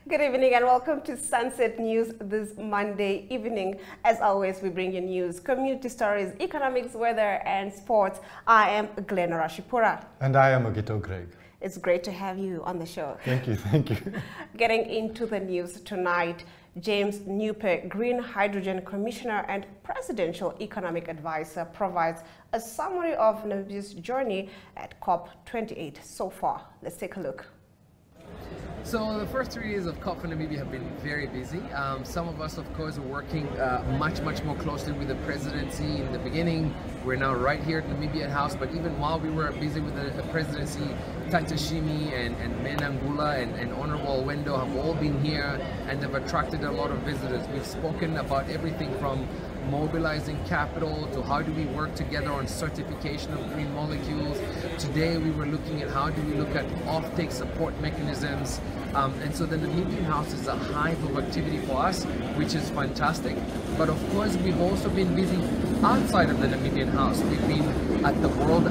Good evening and welcome to Sunset News this Monday evening. As always, we bring you news, community stories, economics, weather and sports. I am Glenn Rashipura. And I am Agito Greg. It's great to have you on the show. Thank you, thank you. Getting into the news tonight, James Nupe, Green Hydrogen Commissioner and Presidential Economic Advisor, provides a summary of Namibia's journey at COP28 so far. Let's take a look. So the first 3 years of COP for Namibia have been very busy. Some of us, of course, are working much more closely with the presidency in the beginning. We're now right here at Namibia House, but even while we were busy with the presidency, Tatashimi and Menangula and Honorable Wendo have all been here and have attracted a lot of visitors. We've spoken about everything from mobilizing capital to how do we work together on certification of green molecules. Today we were looking at how do we look at offtake support mechanisms, and so the Namibian House is a hive of activity for us, which is fantastic. But of course we've also been busy outside of the Namibian House. We've been at the World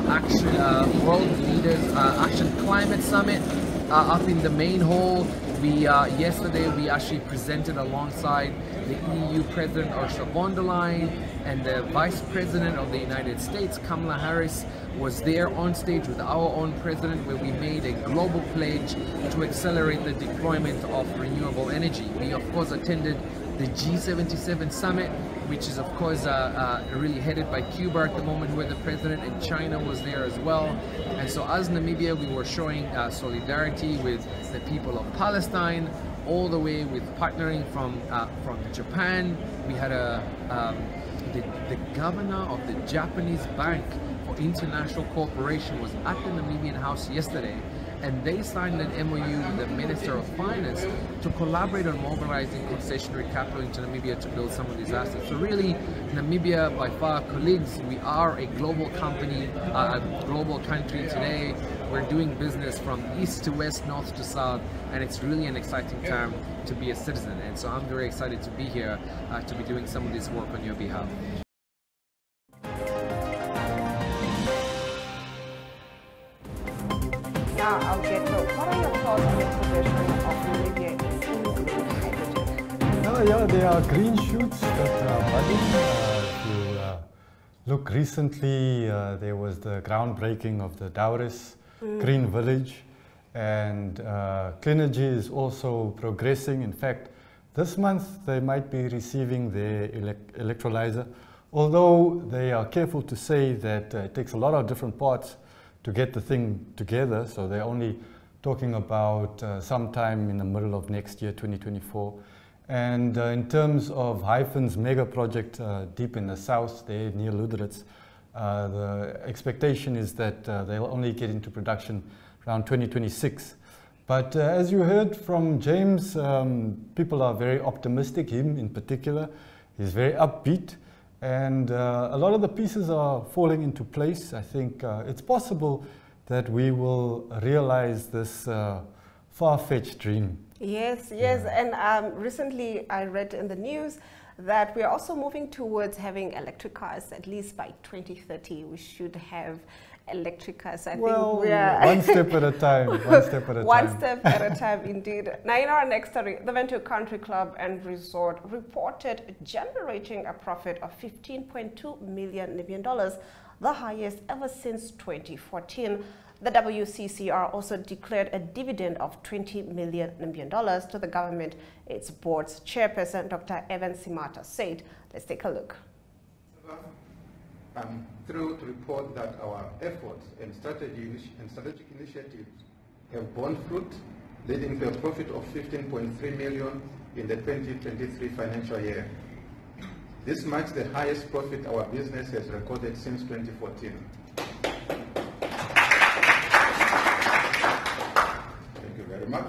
Leaders Action Climate Summit up in the main hall. Yesterday we actually presented alongside the EU President Ursula von der Leyen, and the Vice President of the United States, Kamala Harris, was there on stage with our own president, where we made a global pledge to accelerate the deployment of renewable energy. We of course attended the G77 summit, which is of course really headed by Cuba at the moment, where the president, and China was there as well. And so as Namibia, we were showing solidarity with the people of Palestine, all the way with partnering from Japan. We had the governor of the Japanese Bank for International Cooperation was at the Namibian House yesterday, and they signed an MOU with the Minister of Finance to collaborate on mobilizing concessionary capital into Namibia to build some of these assets. So really, Namibia, by far, colleagues, we are a global company, a global country today. We're doing business from east to west, north to south, and it's really an exciting time to be a citizen. And so I'm very excited to be here, to be doing some of this work on your behalf. Now I'll get to what are your thoughts on the progression of Namibia in green hydrogen? Yeah, there are green shoots that are budding. If you look recently, there was the groundbreaking of the Dauris Green Village, and Cleanergy is also progressing. In fact, this month they might be receiving their electrolyzer, although they are careful to say that it takes a lot of different parts to get the thing together, so they're only talking about sometime in the middle of next year, 2024. And in terms of Hyphen's mega project deep in the south, there near Luderitz, the expectation is that they'll only get into production around 2026. But as you heard from James, people are very optimistic, him in particular. He's very upbeat. And a lot of the pieces are falling into place. I think it's possible that we will realize this far-fetched dream. Yes, and recently I read in the news that we're also moving towards having electric cars. At least by 2030 we should have electric cars. I think we're one step at a time. One step at a time. One step at a time, indeed. Now, in our next story, the Venture Country Club and Resort reported generating a profit of $15.2 million Namibian, the highest ever since 2014. The WCCR also declared a dividend of $20 million Namibian to the government. Its board's chairperson, Dr. Evan Simata, said. Let's take a look. I'm thrilled to report that our efforts and strategic initiatives have borne fruit, leading to a profit of $15.3 million in the 2023 financial year. This marks the highest profit our business has recorded since 2014. Thank you very much.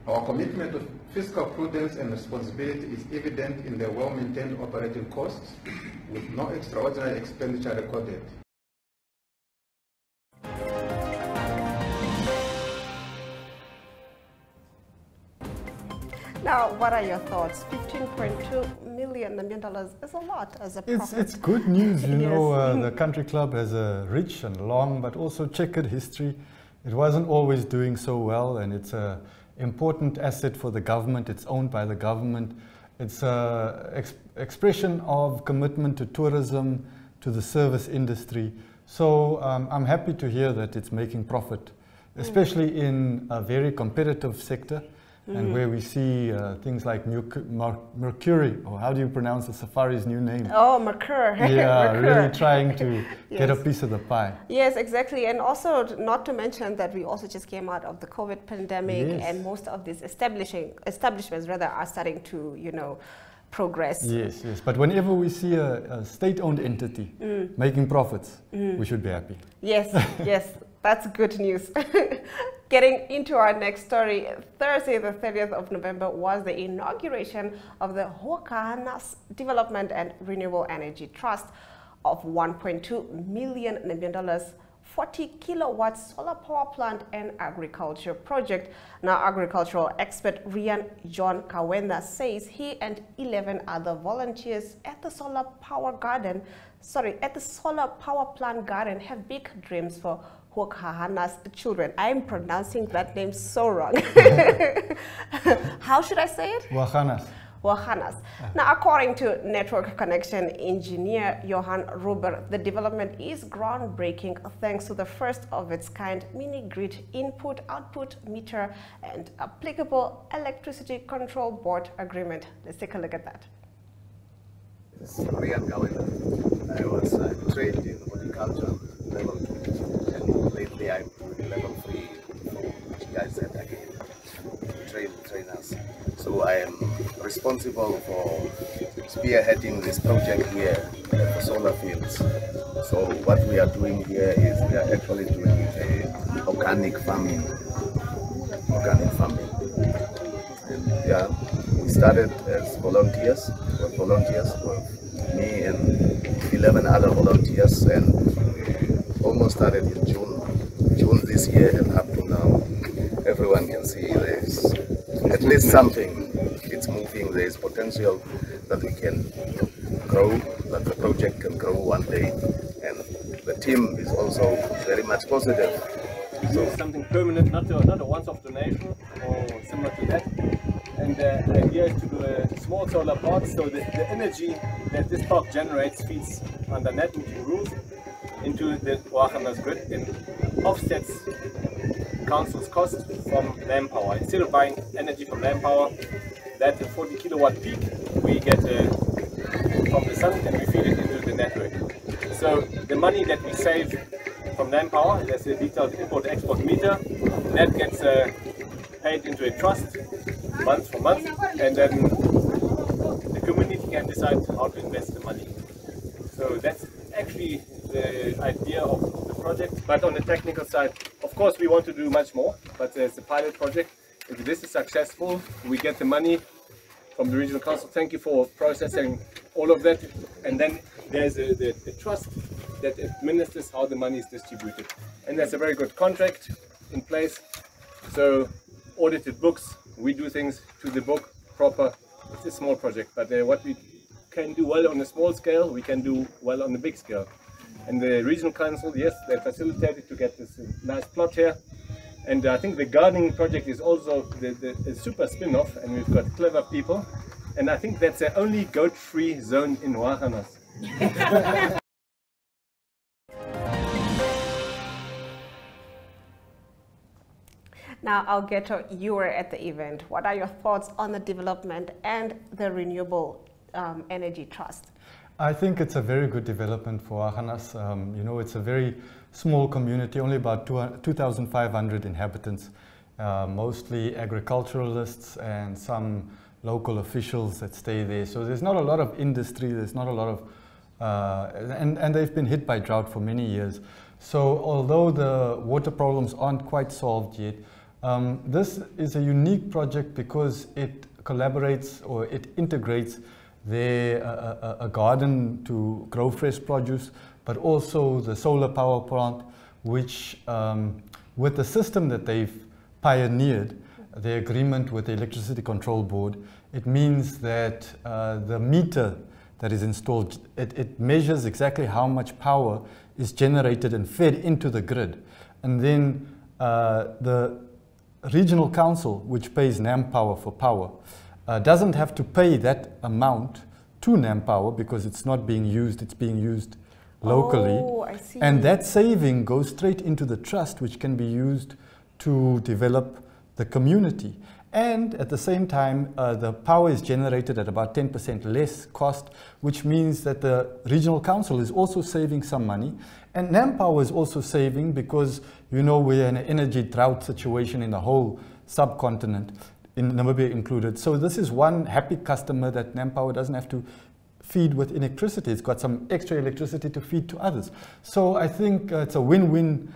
Our commitment to fiscal prudence and responsibility is evident in the well-maintained operating costs, with no extraordinary expenditure recorded. Now, what are your thoughts? $15.2 million is a lot as a profit. It's good news, you know. The country club has a rich and long but also checkered history. It wasn't always doing so well, and it's a important asset for the government. It's owned by the government. It's an expression of commitment to tourism, to the service industry. So I'm happy to hear that it's making profit, especially in a very competitive sector, and where we see things like Mercury, or how do you pronounce the Safari's new name? Oh, Mercure. Yeah, Mercure. really trying to get a Yes. piece of the pie. Yes, exactly. And also, not to mention that we also just came out of the COVID pandemic, Yes. and most of these establishments rather are starting to, you know, progress. Yes, yes. But whenever we see a state-owned entity making profits, we should be happy. Yes, yes, that's good news. Getting into our next story, Thursday, the 30th of November, was the inauguration of the Hokahanas Development and Renewable Energy Trust of $1.2 million, 40 kilowatt solar power plant and agriculture project. Now, agricultural expert Rian John Kawenda says he and 11 other volunteers at the solar power plant garden have big dreams for Hokahanas children. I'm pronouncing that name so wrong. How should I say it? Wahanas. Wahanas. Now, according to network connection engineer Johan Ruber, the development is groundbreaking thanks to the first of its kind mini-grid input-output meter and applicable electricity control board agreement. Let's take a look at that. This is Rian Kawenda. I was trained in horticulture level 2, and lately I'm doing level 3 for GIZ again, trainers. So I am responsible for spearheading this project here for solar fields. So what we are doing here is we are actually doing organic farming. And yeah, we started as volunteers, with me and 11 other volunteers, and we almost started in June this year, and up to now everyone can see there's at least something. It's moving. There's potential that we can grow, that the project can grow one day, and the team is also very much positive. So something permanent, not a once-off donation or similar to that. And the idea is to do a small solar park, so the energy that this park generates feeds under net into rules into the Wahanas grid and offsets council's cost from land power. Instead of buying energy from land power, that 40 kilowatt peak we get from the sun, and we feed it into the network. So the money that we save from land power, there's a detailed import-export meter, that gets paid into a trust month for month, and then the community can decide how to invest the money. So that's actually the idea of the project. But on the technical side, of course, we want to do much more, but it's a pilot project. If this is successful, we get the money from the regional council. Thank you for processing all of that. And then there's the trust that administers how the money is distributed. And there's a very good contract in place. So audited books, we do things to the book proper. It's a small project, but what we can do well on a small scale, we can do well on the big scale. And the regional council, yes, they facilitated to get this nice plot here. And I think the gardening project is also a super spin-off, and we've got clever people. And I think that's the only goat-free zone in Wahanas. Now, Algeto, you were at the event. What are your thoughts on the development and the Renewable Energy Trust? I think it's a very good development for Wahanas. You know, it's a very small community, only about 2,500 inhabitants, mostly agriculturalists and some local officials that stay there. So there's not a lot of industry, there's not a lot of, and they've been hit by drought for many years. So although the water problems aren't quite solved yet, this is a unique project because it collaborates, or it integrates a garden to grow fresh produce, but also the solar power plant, which with the system that they've pioneered, the agreement with the Electricity Control Board, it means that the meter that is installed, it measures exactly how much power is generated and fed into the grid. And then the regional council, which pays NamPower for power, doesn't have to pay that amount to NamPower because it's not being used, it's being used locally. Oh, I see. And that saving goes straight into the trust, which can be used to develop the community. And at the same time, the power is generated at about 10% less cost, which means that the regional council is also saving some money. And NamPower is also saving because, you know, we're in an energy drought situation in the whole subcontinent, in Namibia included. So this is one happy customer that NamPower doesn't have to feed with electricity. It's got some extra electricity to feed to others. So I think it's a win-win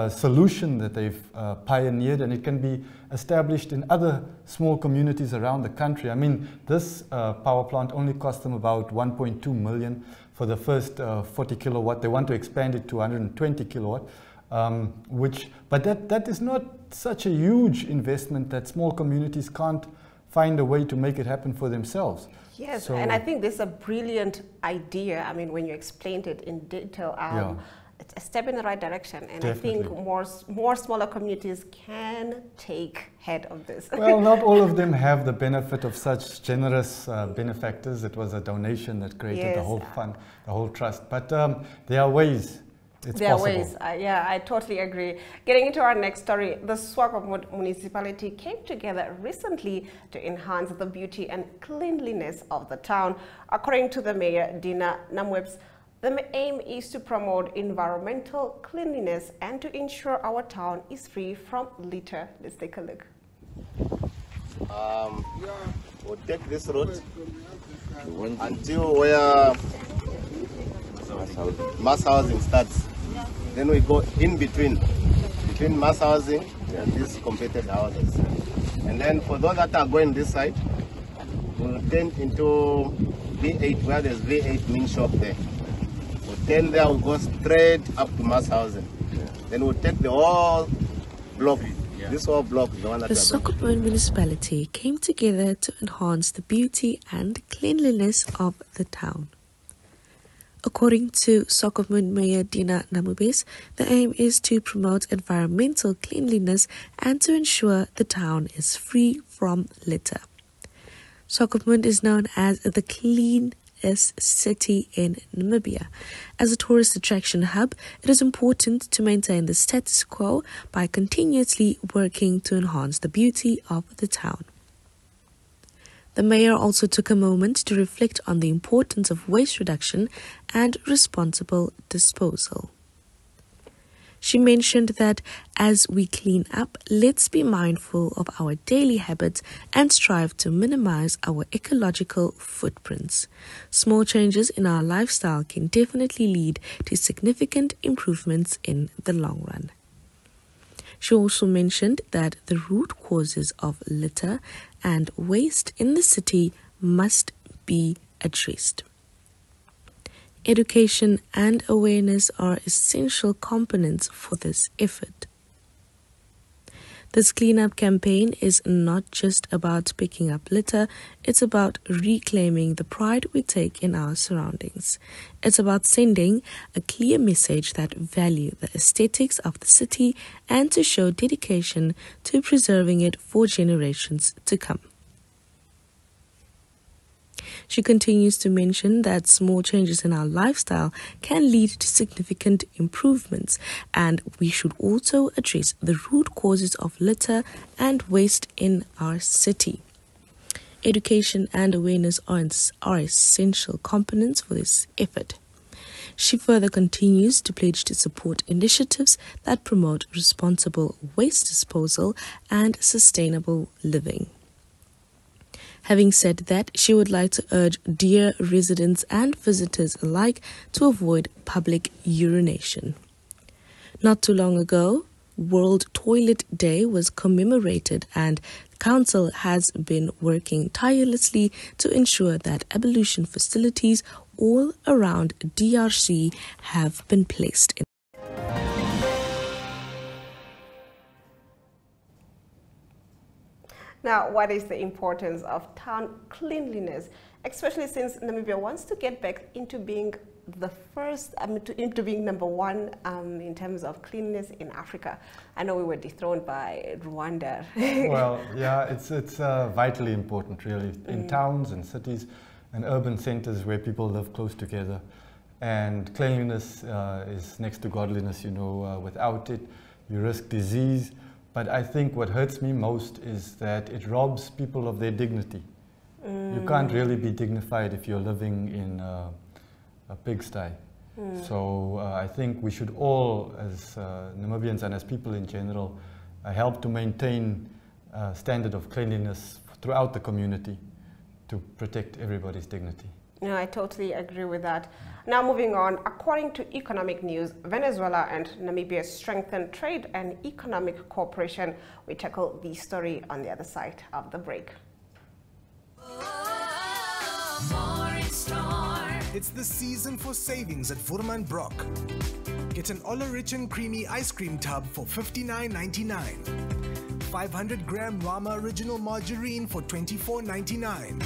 solution that they've pioneered, and it can be established in other small communities around the country. I mean, this power plant only cost them about 1.2 million for the first 40 kilowatt. They want to expand it to 120 kilowatt, but that is not such a huge investment that small communities can't find a way to make it happen for themselves. Yes, so, and I think this is a brilliant idea. I mean, when you explained it in detail, yeah. It's a step in the right direction, and Definitely. I think more smaller communities can take head of this. Well, not all of them have the benefit of such generous benefactors. It was a donation that created the whole fund, the whole trust. But there are ways. It's there are possible. ways. Yeah, I totally agree. Getting into our next story, the Swakopmund municipality came together recently to enhance the beauty and cleanliness of the town. According to the mayor, Dina Namwebs, the aim is to promote environmental cleanliness and to ensure our town is free from litter. Let's take a look. We'll take this route until where mass housing starts. Then we go in between mass housing and these completed houses. And then for those that are going this side, we'll turn into V8 where there's V8 main shop there. Then there we'll go straight up to mass housing. Then we'll take the whole block. This whole block is the one that the Swakopmund municipality came together to enhance the beauty and cleanliness of the town. According to Swakopmund Mayor Dina Namwebs, the aim is to promote environmental cleanliness and to ensure the town is free from litter. Swakopmund is known as the cleanest city in Namibia. As a tourist attraction hub, it is important to maintain the status quo by continuously working to enhance the beauty of the town. The mayor also took a moment to reflect on the importance of waste reduction and responsible disposal. She mentioned that as we clean up, let's be mindful of our daily habits and strive to minimize our ecological footprints. Small changes in our lifestyle can definitely lead to significant improvements in the long run. She also mentioned that the root causes of litter and waste in the city must be addressed. Education and awareness are essential components for this effort. This cleanup campaign is not just about picking up litter, it's about reclaiming the pride we take in our surroundings. It's about sending a clear message that values the aesthetics of the city and to show dedication to preserving it for generations to come. She continues to mention that small changes in our lifestyle can lead to significant improvements, and we should also address the root causes of litter and waste in our city. Education and awareness are essential components for this effort. She further continues to pledge to support initiatives that promote responsible waste disposal and sustainable living. Having said that, she would like to urge dear residents and visitors alike to avoid public urination. Not too long ago, World Toilet Day was commemorated, and the Council has been working tirelessly to ensure that ablution facilities all around DRC have been placed in. Now, what is the importance of town cleanliness, especially since Namibia wants to get back into being the first, into being number one in terms of cleanliness in Africa? I know we were dethroned by Rwanda. Well, yeah, it's vitally important, really, in towns and cities and urban centers where people live close together. And cleanliness is next to godliness, you know. Without it, you risk disease. But I think what hurts me most is that it robs people of their dignity. You can't really be dignified if you're living in a pigsty. So I think we should all, as Namibians and as people in general, help to maintain a standard of cleanliness throughout the community to protect everybody's dignity. No, I totally agree with that. Now moving on, according to Economic News, Venezuela and Namibia strengthen trade and economic cooperation. We tackle the story on the other side of the break. It's the season for savings at Voerman Brock. Get an Ola-rich and creamy ice cream tub for $59.99. 500-gram Rama Original Margarine for $24.99.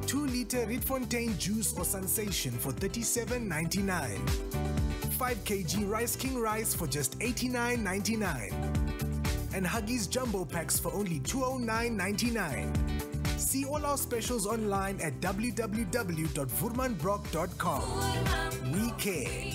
2-liter Rietfontein juice or sensation for $37.99. 5 kg Rice King rice for just $89.99. And Huggies Jumbo Packs for only $209.99. See all our specials online at www.voermanbrock.com. We care.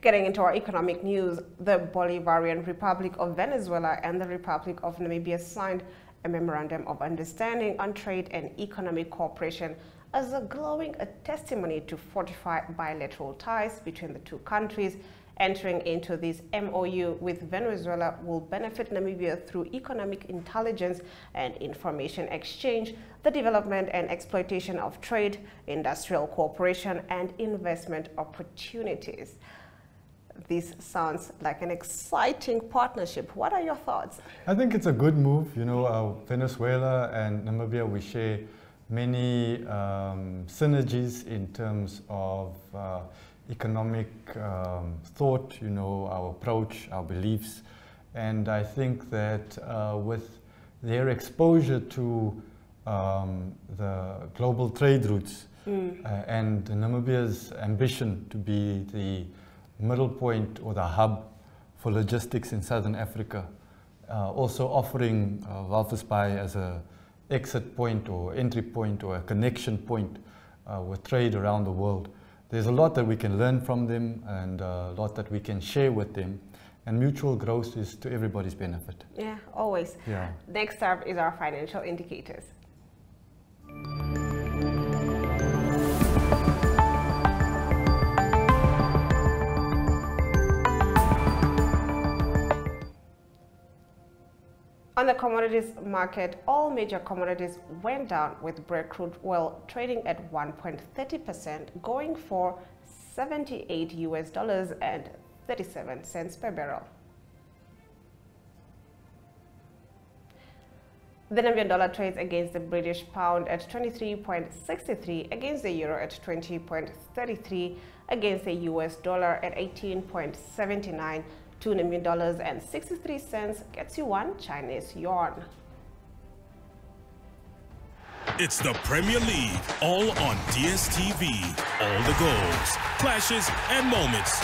Getting into our economic news, the Bolivarian Republic of Venezuela and the Republic of Namibia signed a memorandum of understanding on trade and economic cooperation as a glowing testimony to fortify bilateral ties between the two countries. Entering into this MOU with Venezuela will benefit Namibia through economic intelligence and information exchange, the development and exploitation of trade, industrial cooperation, and investment opportunities. This sounds like an exciting partnership. What are your thoughts? I think it's a good move. You know, Venezuela and Namibia, we share many synergies in terms of economic thought, you know, our approach, our beliefs. And I think that with their exposure to the global trade routes and Namibia's ambition to be the middle point or the hub for logistics in Southern Africa, also offering Walvis Bay as a exit point or entry point or a connection point with trade around the world. There's a lot that we can learn from them and a lot that we can share with them, and mutual growth is to everybody's benefit. Yeah, always. Yeah. Next up is our financial indicators. On the commodities market, all major commodities went down, with Brent crude oil trading at 1.30%, going for $78.37 per barrel. The Namibian dollar trades against the British pound at 23.63, against the euro at 20.33, against the US dollar at 18.79. $2 Namibian dollars and 63 cents gets you 1 Chinese yuan. It's the Premier League, all on DSTV. All the goals, clashes, and moments.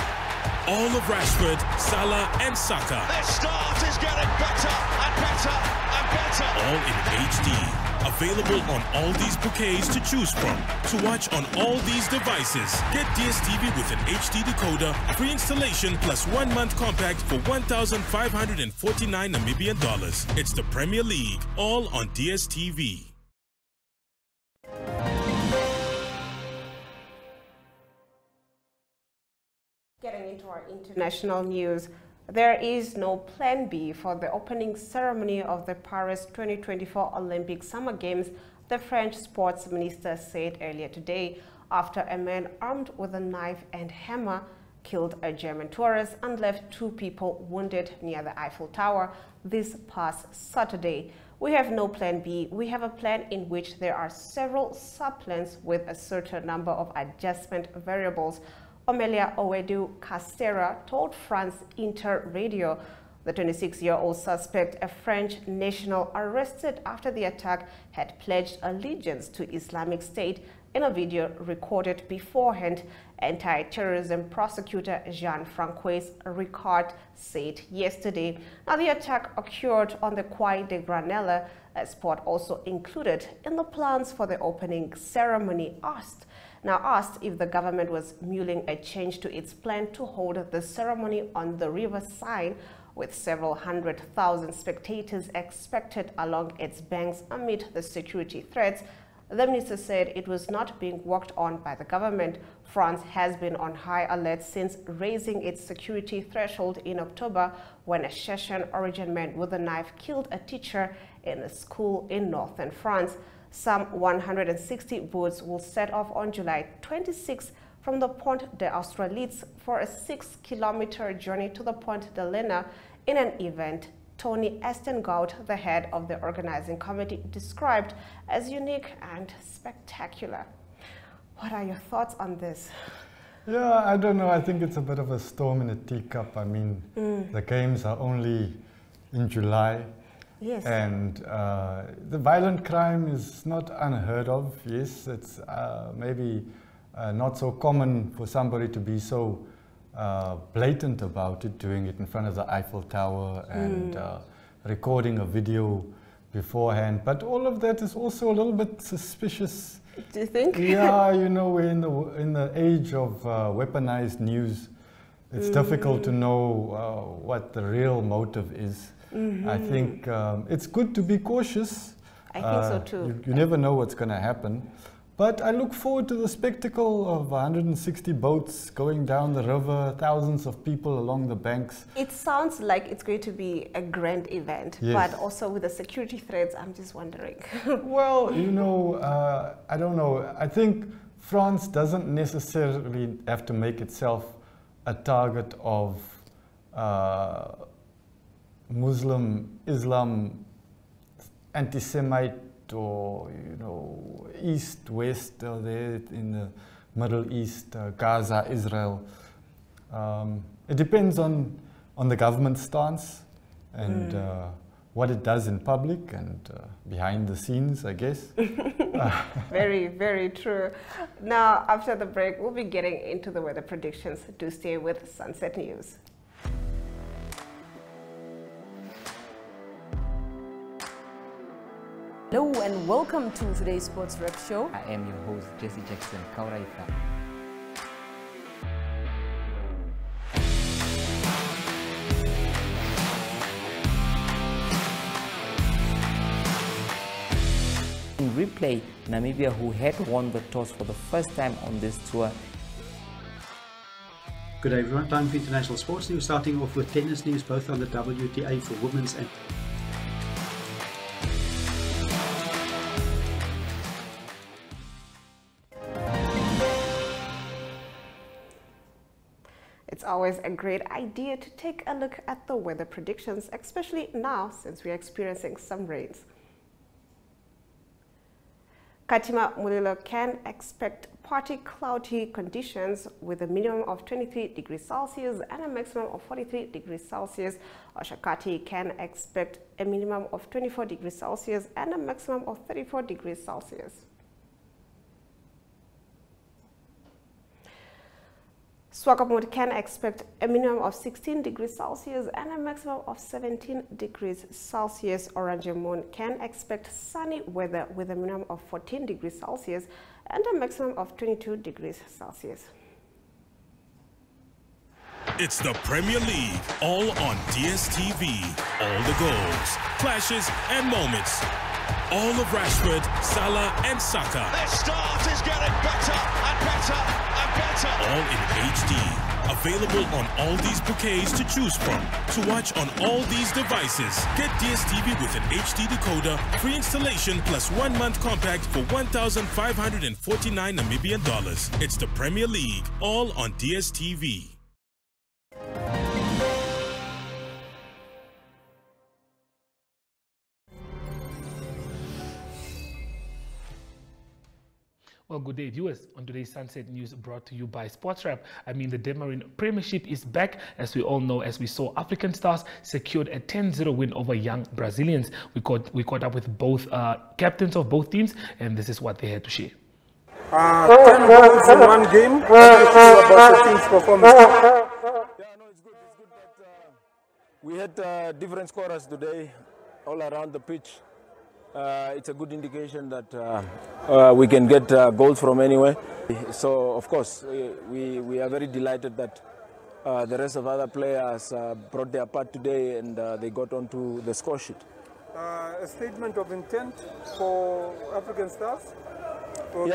All of Rashford, Salah, and Saka. Their start is getting better and better and better. All in HD. Available on all these bouquets to choose from. To watch on all these devices. Get DSTV with an HD decoder, free installation plus 1 month compact for 1,549 Namibian dollars. It's the Premier League, all on DSTV. Getting into our international news, there is no plan B for the opening ceremony of the Paris 2024 Olympic Summer Games, the French sports minister said earlier today, after a man armed with a knife and hammer killed a German tourist and left 2 people wounded near the Eiffel Tower this past Saturday. We have no plan B. We have a plan in which there are several sub-plans with a certain number of adjustment variables. Omelia Owedu Casera told France Inter Radio. The 26-year-old suspect, a French national arrested after the attack, had pledged allegiance to Islamic State in a video recorded beforehand. Anti-terrorism prosecutor Jean-Francois Ricard said yesterday. Now, the attack occurred on the Quai de Granelle, a spot also included in the plans for the opening ceremony. Asked if the government was mulling a change to its plan to hold the ceremony on the River Seine, with several 100,000 spectators expected along its banks amid the security threats, the minister said it was not being worked on by the government. France has been on high alert since raising its security threshold in October, when a Chechen origin man with a knife killed a teacher in a school in northern France. Some 160 boats will set off on July 26 from the Pont d'Austerlitz for a 6-kilometer journey to the Pont de Lena in an event Tony Estengaud, the head of the organizing committee, described as unique and spectacular. What are your thoughts on this? Yeah, I don't know. I think it's a bit of a storm in a teacup. I mean, the games are only in July. Yes. And the violent crime is not unheard of. Yes, it's maybe not so common for somebody to be so blatant about it, doing it in front of the Eiffel Tower and recording a video beforehand. But all of that is also a little bit suspicious. Do you think? Yeah, you know, we're in the age of weaponized news. It's difficult to know what the real motive is. I think it's good to be cautious. I think so too. You never know what's going to happen. But I look forward to the spectacle of 160 boats going down the river, thousands of people along the banks. It sounds like it's going to be a grand event, yes. But also with the security threats, I'm just wondering. Well, you know, I don't know. I think France doesn't necessarily have to make itself a target of Muslim, Islam, anti-Semite, or, you know, East, West, there in the Middle East, Gaza, Israel. It depends on the government's stance and what it does in public and behind the scenes, I guess. Very, very true. Now, after the break, we'll be getting into the weather predictions. Do stay with Sunset News. Hello and welcome to today's Sports Rep Show. I am your host, Jesse Jackson Kauraifa. In replay, Namibia, who had won the toss for the first time on this tour. Good day everyone, time for international sports news, starting off with tennis news, both on the WTA for women's and It's always a great idea to take a look at the weather predictions, especially now since we're experiencing some rains. Katima Mulilo can expect partly cloudy conditions with a minimum of 23 degrees Celsius and a maximum of 43 degrees Celsius. Oshakati can expect a minimum of 24 degrees Celsius and a maximum of 34 degrees Celsius. Swakopmund can expect a minimum of 16 degrees Celsius and a maximum of 17 degrees Celsius. Oranjemund can expect sunny weather with a minimum of 14 degrees Celsius and a maximum of 22 degrees Celsius. It's the Premier League, all on DSTV. All the goals, clashes, and moments. All of Rashford, Salah, and Saka. Their start is getting better and better and better. All in HD. Available on all these bouquets to choose from. To watch on all these devices, get DSTV with an HD decoder, free installation plus 1 month compact for 1,549 Namibian dollars. It's the Premier League, all on DSTV. Well, good day, viewers. On today's Sunset News, brought to you by SportsWrap. The Demarine Premiership is back, as we all know, as we saw African Stars secured a 10-0 win over Young Brazilians. We caught up with both captains of both teams, and this is what they had to share. 10 goals in one game. About the team's performance. It's good that we had different scorers today all around the pitch. It's a good indication that we can get goals from anywhere. So, of course, we are very delighted that the rest of other players brought their part today and they got onto the score sheet. A statement of intent for African Stars for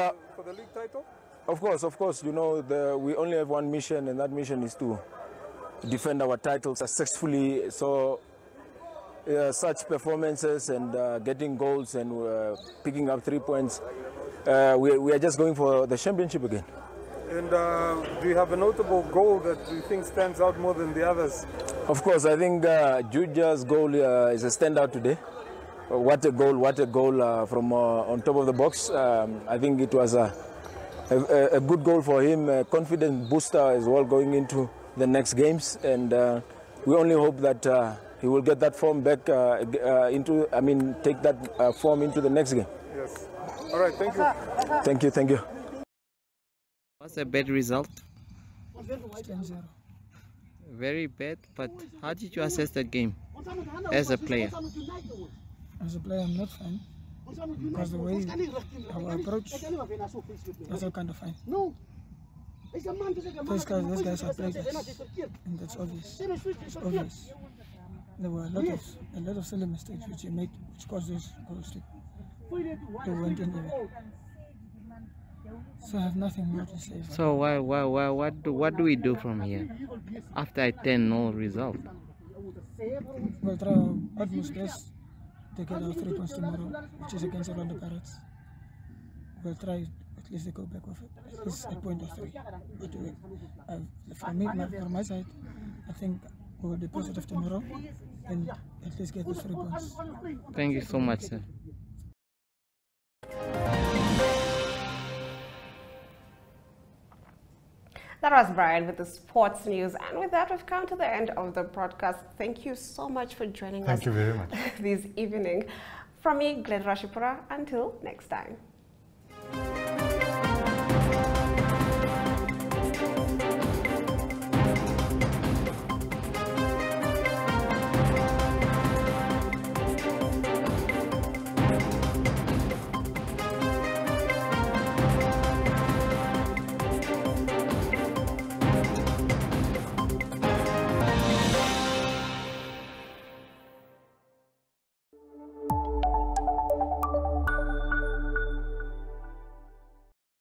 the league title? Of course. You know, we only have one mission, and that mission is to defend our title successfully. So, such performances and getting goals and picking up 3 points, we are just going for the championship again. And do you have a notable goal that you think stands out more than the others? Of course, I think Juja's goal is a standout today. What a goal from on top of the box. I think it was a good goal for him, a confident booster as well going into the next games. And we only hope that he will get that form back take that form into the next game. Yes. All right, thank you. Thank you. What's a bad result? 10-0. Very bad, but how did you assess the game as a player? As a player, I'm not fine, because the way our approach is all kind of fine. Those guys are players, and that's obvious. It's obvious. There were a lot of silly mistakes which caused those goals to went in even. So I have nothing more to say. So what do we do from here after a 10-0 result? We'll try our utmost best to get our 3 points tomorrow, which is against Orlando Pirates. We'll try at least to go back with it. At least a point or 3. But from my side, I think we will be positive tomorrow and at least get the 3 points. Thank you so much, sir. That was Brian with the sports news. And with that, we've come to the end of the broadcast. Thank you so much for joining us. Thank you very much. This evening. From me, Glenn Rashipura, until next time.